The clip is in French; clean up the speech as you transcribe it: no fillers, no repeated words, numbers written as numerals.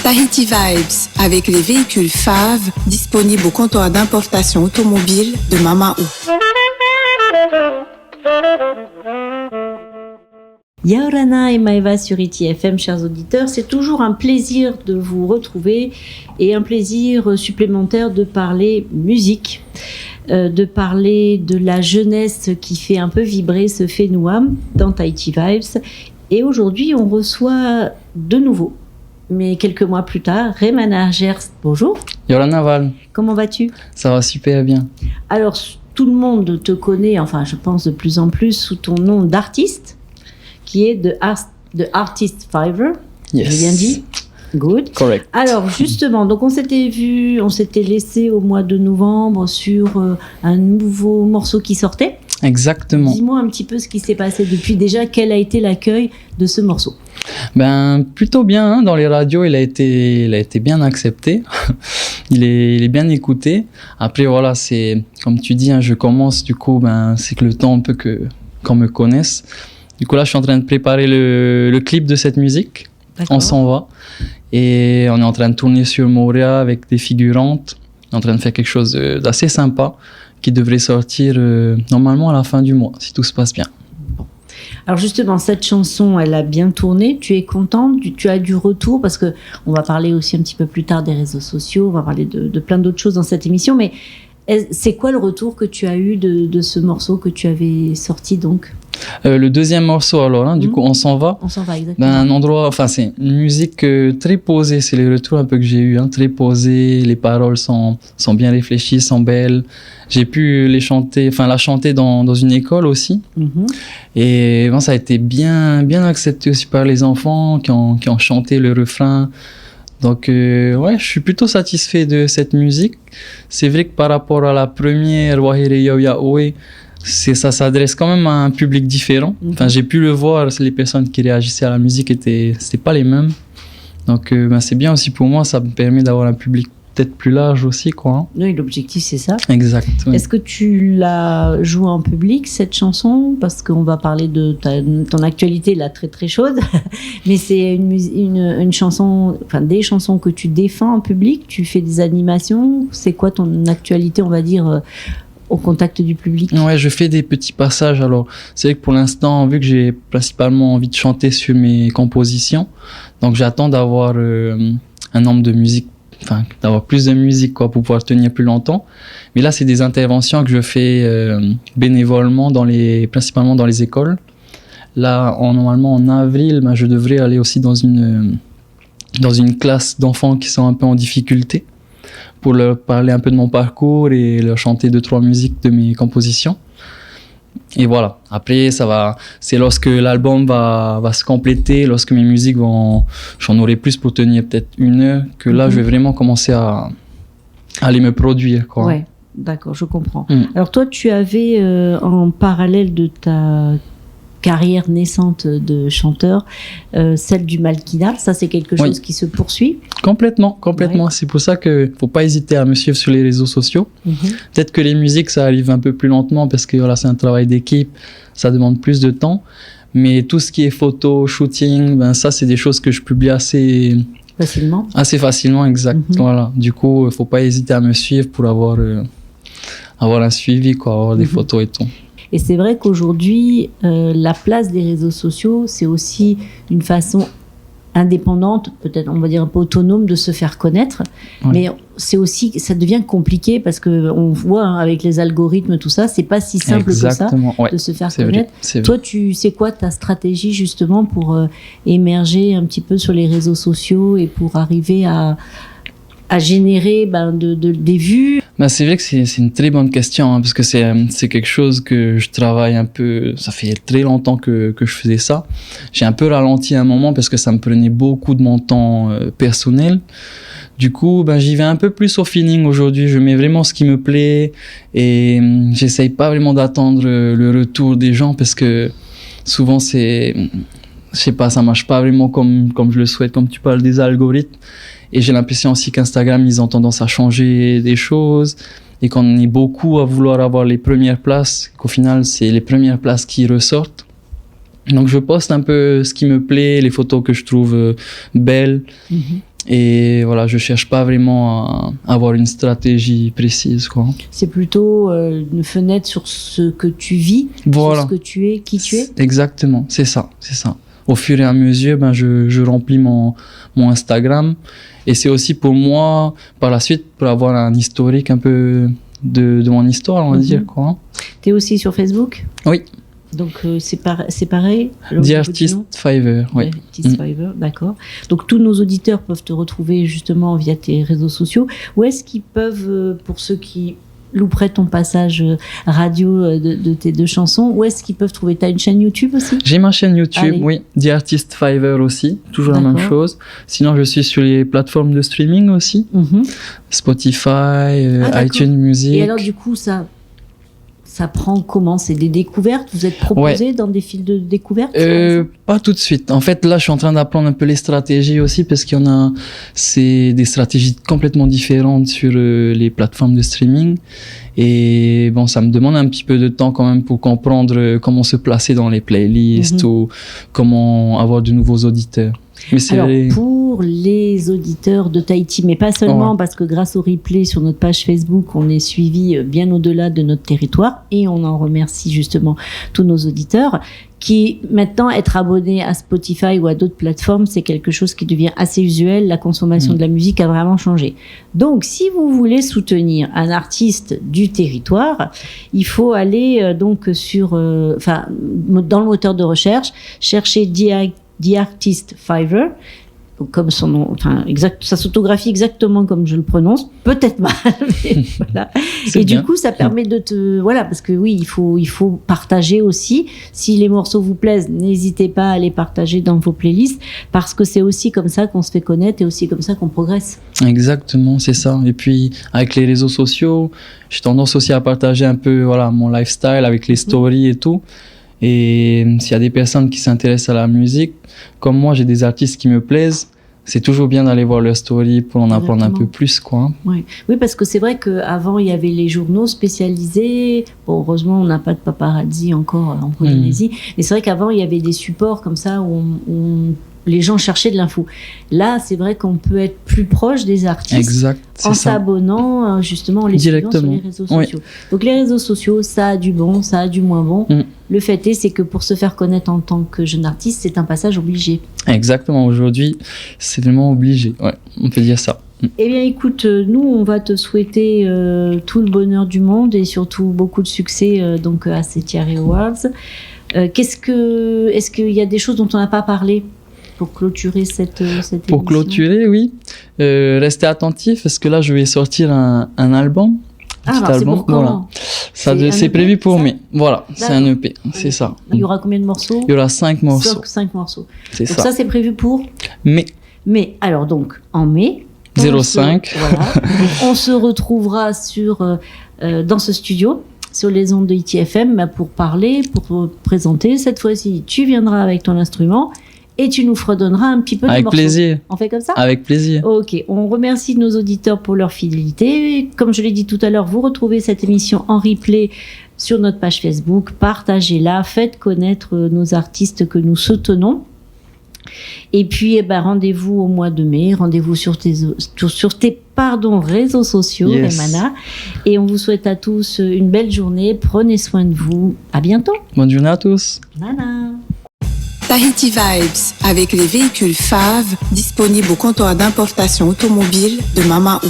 Tahiti Vibes avec les véhicules FAV disponibles au comptoir d'importation automobile de Mamaou. Yaorana et Maeva sur ITFM, chers auditeurs, c'est toujours un plaisir de vous retrouver et un plaisir supplémentaire de parler musique, de parler de la jeunesse qui fait un peu vibrer ce Fenouam dans Tahiti Vibes. Et aujourd'hui, on reçoit de nouveau, mais quelques mois plus tard, Remana Gerst. Bonjour. Yaorana Val. Comment vas-tu ? Ça va super bien. Alors, tout le monde te connaît, enfin je pense de plus en plus, sous ton nom d'artiste, qui est The Artist Fiverr. Yes. J'ai bien dit ? Good. Correct. Alors justement, donc on s'était laissé au mois de novembre sur un nouveau morceau qui sortait. Exactement. Dis-moi un petit peu ce qui s'est passé depuis. Déjà, quel a été l'accueil de ce morceau ? Ben plutôt bien, hein. Dans les radios, il a été bien accepté. il est bien écouté. Après voilà, c'est comme tu dis, hein, je commence du coup, c'est que le temps un peu qu'on me connaisse. Du coup là, je suis en train de préparer le clip de cette musique. D'accord. On s'en va et on est en train de tourner sur Moria avec des figurantes. On est en train de faire quelque chose d'assez sympa qui devrait sortir normalement à la fin du mois, si tout se passe bien. Bon. Alors justement, cette chanson, elle a bien tourné. Tu es contente ? Tu as du retour ? Parce que on va parler aussi un petit peu plus tard des réseaux sociaux. On va parler de plein d'autres choses dans cette émission. Mais c'est quoi le retour que tu as eu de ce morceau que tu avais sorti donc ? Le deuxième morceau alors, hein, du coup, on s'en va. On s'en va, exactement. Un endroit, enfin c'est une musique très posée, c'est les retours un peu que j'ai eu, hein, très posée, les paroles sont bien réfléchies, sont belles. J'ai pu la chanter dans une école aussi. Mm-hmm. Et ça a été bien accepté aussi par les enfants qui ont chanté le refrain. Donc ouais, je suis plutôt satisfait de cette musique. C'est vrai que par rapport à la première Wahire Yaoya Oe, ça s'adresse quand même à un public différent. Enfin, j'ai pu le voir, les personnes qui réagissaient à la musique c'était pas les mêmes. Donc c'est bien aussi pour moi, ça me permet d'avoir un public peut-être plus large aussi, quoi. Hein. Oui, l'objectif c'est ça. Exact. Oui. Est-ce que tu l'as joué en public cette chanson ? Parce qu'on va parler de ton actualité là très très chaude, mais c'est une chanson, enfin des chansons que tu défends en public. Tu fais des animations. C'est quoi ton actualité, on va dire, au contact du public ? Ouais, je fais des petits passages. Alors, c'est vrai que pour l'instant, vu que j'ai principalement envie de chanter sur mes compositions, donc j'attends d'avoir un nombre de musique, enfin d'avoir plus de musique quoi, pour pouvoir tenir plus longtemps. Mais là, c'est des interventions que je fais bénévolement principalement dans les écoles. Là, normalement en avril, je devrais aller aussi dans une classe d'enfants qui sont un peu en difficulté, pour leur parler un peu de mon parcours et leur chanter 2-3 musiques de mes compositions. Et voilà. Après, c'est lorsque l'album va se compléter, lorsque mes musiques j'en aurai plus pour tenir peut-être 1 heure, que là, je vais vraiment commencer à aller me produire, quoi. Ouais, d'accord, je comprends. Alors toi, tu avais en parallèle de ta carrière naissante de chanteur, celle du Malkina, ça c'est quelque chose qui se poursuit. Complètement. Ouais. C'est pour ça que faut pas hésiter à me suivre sur les réseaux sociaux. Peut-être que les musiques ça arrive un peu plus lentement parce que voilà, c'est un travail d'équipe, ça demande plus de temps. Mais tout ce qui est photo, shooting, ça c'est des choses que je publie assez facilement, exact. Voilà. Du coup, faut pas hésiter à me suivre pour avoir un suivi, quoi, avoir des photos et tout. Et c'est vrai qu'aujourd'hui, la place des réseaux sociaux, c'est aussi une façon indépendante, peut-être on va dire un peu autonome de se faire connaître. Oui. Mais c'est aussi, ça devient compliqué parce que on voit avec les algorithmes tout ça, c'est pas si simple que ça de se faire connaître. Toi, c'est quoi ta stratégie justement pour émerger un petit peu sur les réseaux sociaux et pour arriver à générer des vues? C'est vrai que c'est une très bonne question, hein, parce que c'est quelque chose que je travaille un peu. Ça fait très longtemps que je faisais ça. J'ai un peu ralenti à un moment parce que ça me prenait beaucoup de mon temps personnel. Du coup, j'y vais un peu plus au feeling aujourd'hui. Je mets vraiment ce qui me plaît et j'essaye pas vraiment d'attendre le retour des gens parce que souvent je sais pas, ça marche pas vraiment comme je le souhaite, comme tu parles des algorithmes. Et j'ai l'impression aussi qu'Instagram, ils ont tendance à changer des choses et qu'on est beaucoup à vouloir avoir les premières places, qu'au final, c'est les premières places qui ressortent. Donc, je poste un peu ce qui me plaît, les photos que je trouve belles. Et voilà, je cherche pas vraiment à avoir une stratégie précise, quoi. C'est plutôt une fenêtre sur ce que tu vis, Voilà. sur ce que tu es, qui tu es. Exactement, c'est ça. Au fur et à mesure, je remplis mon Instagram. Et c'est aussi pour moi, par la suite, pour avoir un historique un peu de mon histoire, on va dire, quoi. T'es aussi sur Facebook? Oui. Donc c'est pareil. The Artist Fiverr, oui. Artist Fiverr, d'accord. Donc tous nos auditeurs peuvent te retrouver justement via tes réseaux sociaux. Où est-ce qu'ils peuvent, pour ceux qui louperaient ton passage radio de tes deux chansons, où est-ce qu'ils peuvent trouver? T'as une chaîne YouTube aussi? J'ai ma chaîne YouTube, oui. The Artist Fiverr aussi, toujours la même chose. Sinon, je suis sur les plateformes de streaming aussi. Spotify, iTunes Music. Et alors du coup, ça prend comment? C'est des découvertes? Vous êtes proposé dans des fils de découvertes? Pas tout de suite. En fait, là, je suis en train d'apprendre un peu les stratégies aussi parce qu'il y en a, c'est des stratégies complètement différentes sur les plateformes de streaming. Et bon, ça me demande un petit peu de temps quand même pour comprendre comment se placer dans les playlists ou comment avoir de nouveaux auditeurs. Mais alors, pour les auditeurs de Tahiti, mais pas seulement, parce que grâce au replay sur notre page Facebook, on est suivi bien au-delà de notre territoire, et on en remercie justement tous nos auditeurs, qui maintenant, être abonné à Spotify ou à d'autres plateformes, c'est quelque chose qui devient assez usuel. La consommation de la musique a vraiment changé. Donc, si vous voulez soutenir un artiste du territoire, il faut aller donc sur, dans le moteur de recherche, chercher The Artist Fiverr, comme son nom, ça s'autographie exactement comme je le prononce, peut-être mal, mais voilà. Et bien. Du coup, ça permet de parce que oui, il faut partager aussi. Si les morceaux vous plaisent, n'hésitez pas à les partager dans vos playlists, parce que c'est aussi comme ça qu'on se fait connaître et aussi comme ça qu'on progresse. Exactement, c'est ça. Et puis, avec les réseaux sociaux, j'ai tendance aussi à partager un peu, mon lifestyle avec les stories et tout. Et s'il y a des personnes qui s'intéressent à la musique, comme moi, j'ai des artistes qui me plaisent, c'est toujours bien d'aller voir leur story pour en apprendre un peu plus, quoi. Oui, parce que c'est vrai qu'avant, il y avait les journaux spécialisés. Bon, heureusement, on n'a pas de paparazzi encore en Polynésie. Mais c'est vrai qu'avant, il y avait des supports comme ça où les gens cherchaient de l'info. Là, c'est vrai qu'on peut être plus proche des artistes en s'abonnant, justement, en les suivant sur les réseaux sociaux. Donc, les réseaux sociaux, ça a du bon, ça a du moins bon. Le fait est, c'est que pour se faire connaître en tant que jeune artiste, c'est un passage obligé. Exactement. Aujourd'hui, c'est vraiment obligé. Ouais, on peut dire ça. Eh bien, écoute, nous, on va te souhaiter tout le bonheur du monde et surtout beaucoup de succès donc à ces Tiare Awards. Est-ce qu'il y a des choses dont on n'a pas parlé pour clôturer cette émission? Pour clôturer, oui. Restez attentifs parce que là, je vais sortir un album. C'est pour quand? C'est prévu pour mai. Voilà, c'est un EP, c'est ça. Il y aura combien de morceaux? Il y aura 5 morceaux. 5 morceaux. C'est donc ça, c'est prévu pour mai. Mais alors donc en mai 05. On se retrouvera dans ce studio sur les ondes de ITFM pour parler, pour présenter. Cette fois-ci, tu viendras avec ton instrument et tu nous fredonneras un petit peu de morceaux. Avec plaisir. On fait comme ça? Avec plaisir. Ok, on remercie nos auditeurs pour leur fidélité. Comme je l'ai dit tout à l'heure, vous retrouvez cette émission en replay sur notre page Facebook. Partagez-la, faites connaître nos artistes que nous soutenons. Et puis, rendez-vous au mois de mai, rendez-vous sur tes réseaux sociaux, Remana. Et on vous souhaite à tous une belle journée. Prenez soin de vous. À bientôt. Bonne journée à tous. Nana. Tahiti Vibes, avec les véhicules FAV disponibles au comptoir d'importation automobile de Mamaou.